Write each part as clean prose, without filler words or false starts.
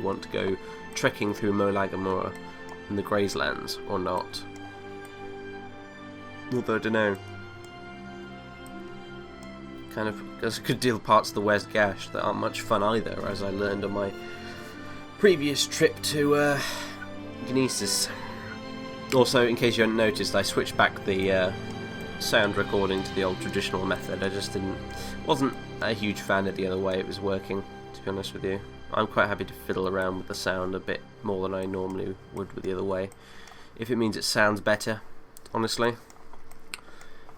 want to go trekking through Morroblivion in the Grayslands or not. Although I don't know. Kind of, there's a good deal of parts of the West Gash that aren't much fun either, as I learned on my previous trip to Genesis. Also, in case you hadn't noticed, I switched back the sound recording to the old traditional method. I just wasn't a huge fan of the other way it was working, to be honest with you. I'm quite happy to fiddle around with the sound a bit more than I normally would with the other way, if it means it sounds better, honestly.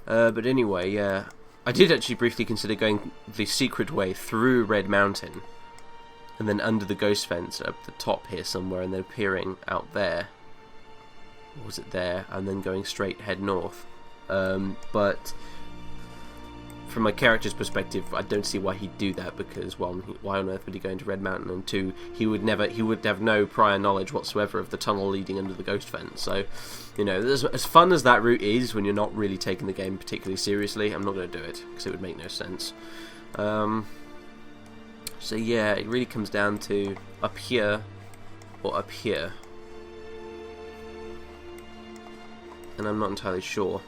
But anyway, yeah, I did actually briefly consider going the secret way through Red Mountain, and then under the ghost fence up the top here somewhere, and then appearing out there. Or was it there? And then going straight head north. But from my character's perspective, I don't see why he'd do that, because, well, why on earth would he go into Red Mountain? And two, he would have no prior knowledge whatsoever of the tunnel leading under the ghost fence. So, you know, as fun as that route is when you're not really taking the game particularly seriously, I'm not going to do it, because it would make no sense. So yeah, it really comes down to up here or up here. And I'm not entirely sure.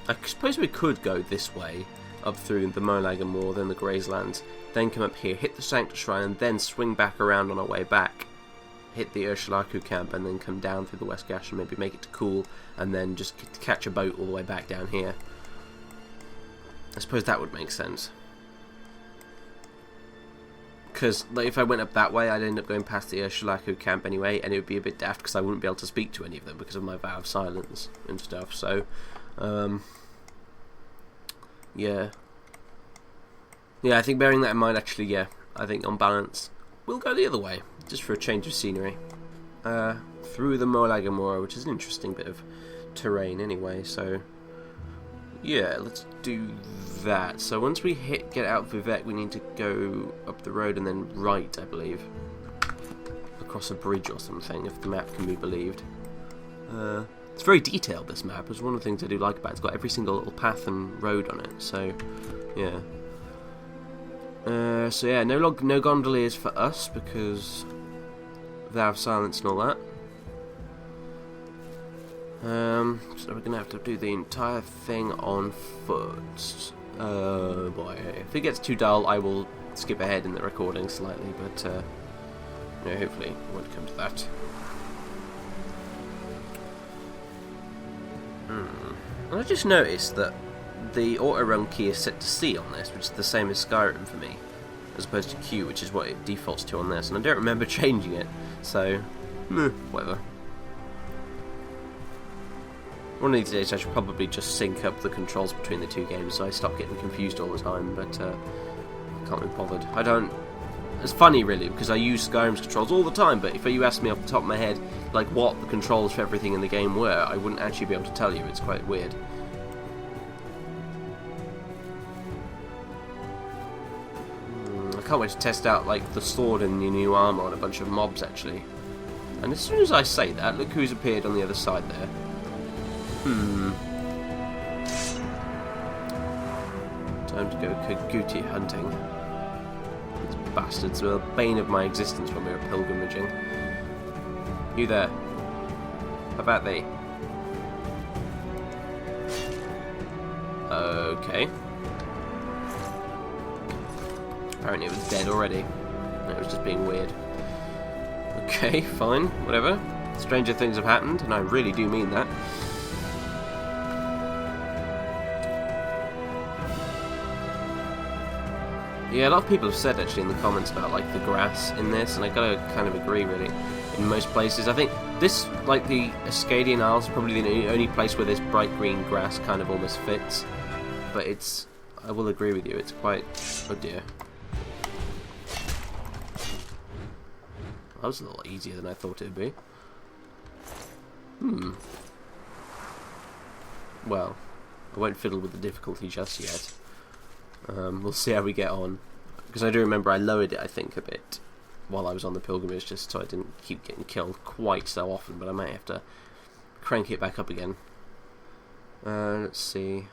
I suppose we could go this way, up through the Morroblivion Moor, then the Grayslands, then come up here, hit the Sanctus Shrine, and then swing back around on our way back, hit the Ursulaku camp, and then come down through the West Gash and maybe make it to Cool, and then just catch a boat all the way back down here. I suppose that would make sense. Because like, if I went up that way, I'd end up going past the Ursulaku camp anyway, and it would be a bit daft because I wouldn't be able to speak to any of them because of my vow of silence and stuff. So, yeah. Yeah, I think bearing that in mind, actually, yeah, I think on balance, we'll go the other way, just for a change of scenery. Through the Morroblivion Moor, which is an interesting bit of terrain anyway, so yeah, let's do that. So once we get out of Vivek, we need to go up the road and then right, I believe. Across a bridge or something, if the map can be believed. It's very detailed, this map. It's one of the things I do like about it. It's got every single little path and road on it, so yeah. So yeah, no gondoliers for us, because vow of silence and all that. So we're going to have to do the entire thing on foot. Oh boy, if it gets too dull, I will skip ahead in the recording slightly, but you know, hopefully it won't come to that. And I just noticed that the auto-run key is set to C on this, which is the same as Skyrim for me, as opposed to Q, which is what it defaults to on this, and I don't remember changing it, so, whatever. One of these days I should probably just sync up the controls between the two games so I stop getting confused all the time, but I can't be bothered. It's funny really, because I use Skyrim's controls all the time, but if you asked me off the top of my head like what the controls for everything in the game were, I wouldn't actually be able to tell you. It's quite weird. I can't wait to test out like the sword and the new armor on a bunch of mobs actually. And as soon as I say that, look who's appeared on the other side there. Time to go Kaguti hunting. These bastards were the bane of my existence when we were pilgrimaging. You there? How about thee? Okay. Apparently it was dead already. It was just being weird. Okay, fine, whatever. Stranger things have happened, and I really do mean that. Yeah, a lot of people have said actually in the comments about like the grass in this, and I gotta kind of agree really. In most places, I think this, like the Ascadian Isles, is probably the only place where this bright green grass kind of almost fits. But it's, I will agree with you, it's quite, oh dear. That was a little easier than I thought it would be. Well, I won't fiddle with the difficulty just yet. We'll see how we get on, because I do remember I lowered it, I think, a bit while I was on the pilgrimage, just so I didn't keep getting killed quite so often, but I might have to crank it back up again. Let's see.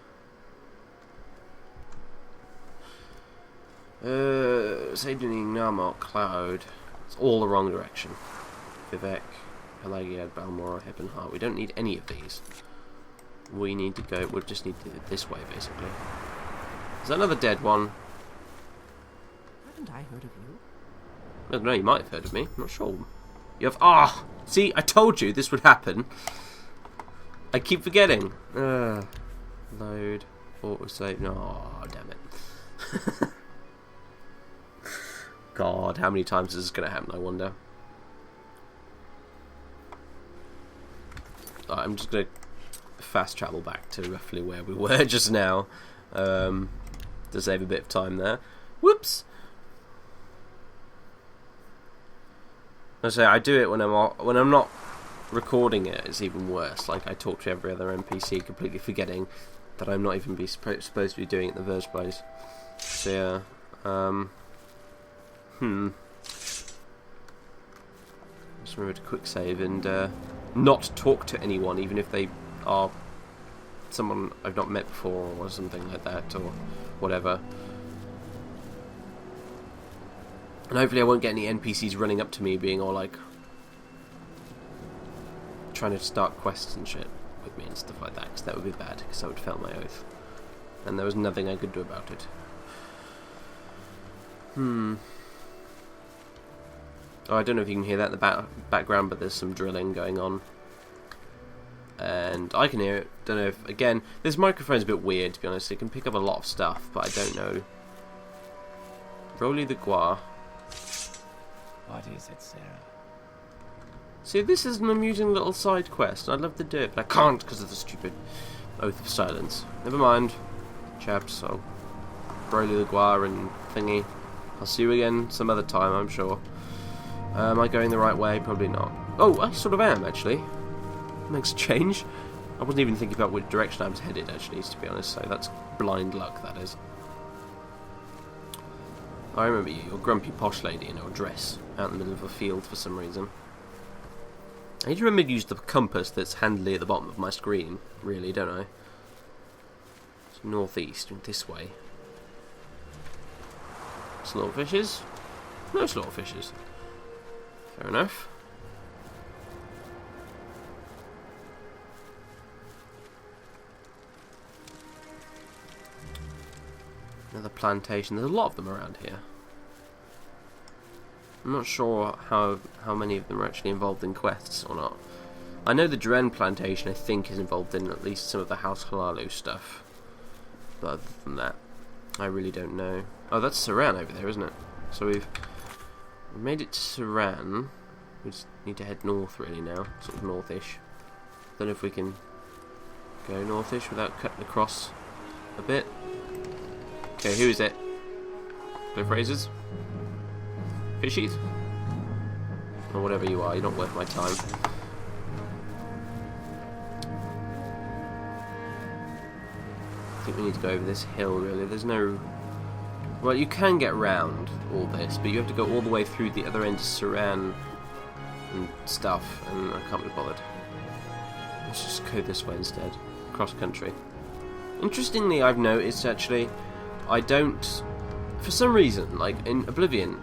Saved in the Narmark Cloud. It's all the wrong direction. Vivek, Pelagiad, Balmora, Heppenhart. We don't need any of these. We need to go... We'll just need to do it this way, basically. Is that another dead one? Haven't I heard of you? I don't know, you might have heard of me. I'm not sure. You have... Ah! See, I told you this would happen. I keep forgetting. Load. Autosave. No, damn it. God, how many times is this going to happen, I wonder? I'm just going to fast travel back to roughly where we were just now. To save a bit of time there. Whoops! I say I do it when I'm not recording it. It's even worse. Like I talk to every other NPC, completely forgetting that I'm not even supposed to be doing it in the first place. So yeah, just remember to quick save and not talk to anyone, even if they are someone I've not met before or something like that, or whatever. And hopefully I won't get any NPCs running up to me being all like trying to start quests and shit with me and stuff like that, because that would be bad, because I would fail my oath. And there was nothing I could do about it. Oh, I don't know if you can hear that in the background, but there's some drilling going on. And I can hear it. Don't know if, again, this microphone's a bit weird, to be honest. It can pick up a lot of stuff, but I don't know. Roly the Gua. What is it, Sarah? See, this is an amusing little side quest. I'd love to do it, but I can't because of the stupid Oath of Silence. Never mind, chaps. So, Broly the Gua and thingy. I'll see you again some other time, I'm sure. Am I going the right way? Probably not. Oh, I sort of am, actually. Makes a change. I wasn't even thinking about which direction I was headed, actually, to be honest, so that's blind luck, that is. I remember you, you're a grumpy posh lady in your dress, out in the middle of a field for some reason. I need to remember to use the compass that's handily at the bottom of my screen, really, don't I? It's northeast, this way. Slaughterfishes? No slaughterfishes. Fair enough. Another plantation. There's a lot of them around here. I'm not sure how many of them are actually involved in quests or not. I know the Dren plantation, I think, is involved in at least some of the House Halalu stuff. But other than that, I really don't know. Oh, that's Saran over there, isn't it? So we've made it to Saran. We just need to head north really now, sort of northish. Don't know if we can go northish without cutting across a bit. Okay, who is it? Cliff Razors? Fishies? Or whatever you are, you're not worth my time. I think we need to go over this hill, really. There's no... Well, you can get round all this, but you have to go all the way through the other end to Saran and stuff, and I can't be bothered. Let's just go this way instead. Cross country. Interestingly, I've noticed, actually, I don't... For some reason, like, in Oblivion,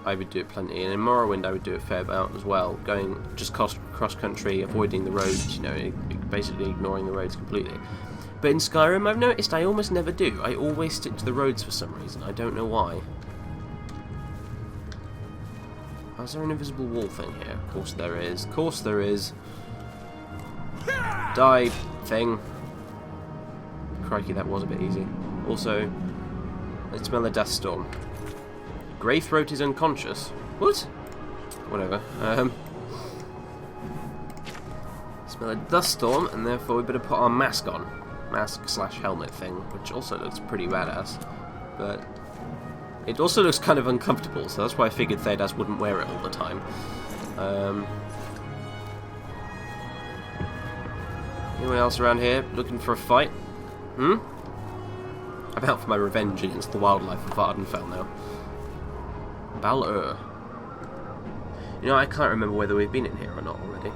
I would do it plenty, and in Morrowind I would do it fair amount as well, going just cross country, avoiding the roads, you know, basically ignoring the roads completely. But in Skyrim I've noticed I almost never do. I always stick to the roads for some reason. I don't know why. Is there an invisible wall thing here? Of course there is. Of course there is. Die, thing. Crikey, that was a bit easy. Also, let's smell the dust storm. Greythroat is unconscious. What? Whatever. Smell a dust storm, and therefore we better put our mask on. Mask/helmet thing, which also looks pretty badass. But it also looks kind of uncomfortable, so that's why I figured Thedas wouldn't wear it all the time. Anyone else around here looking for a fight? I'm out for my revenge against the wildlife of Vardenfell now. Bal-Ur. You know, I can't remember whether we've been in here or not already.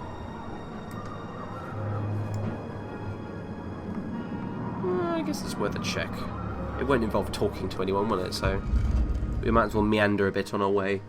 I guess it's worth a check. It won't involve talking to anyone, will it? So we might as well meander a bit on our way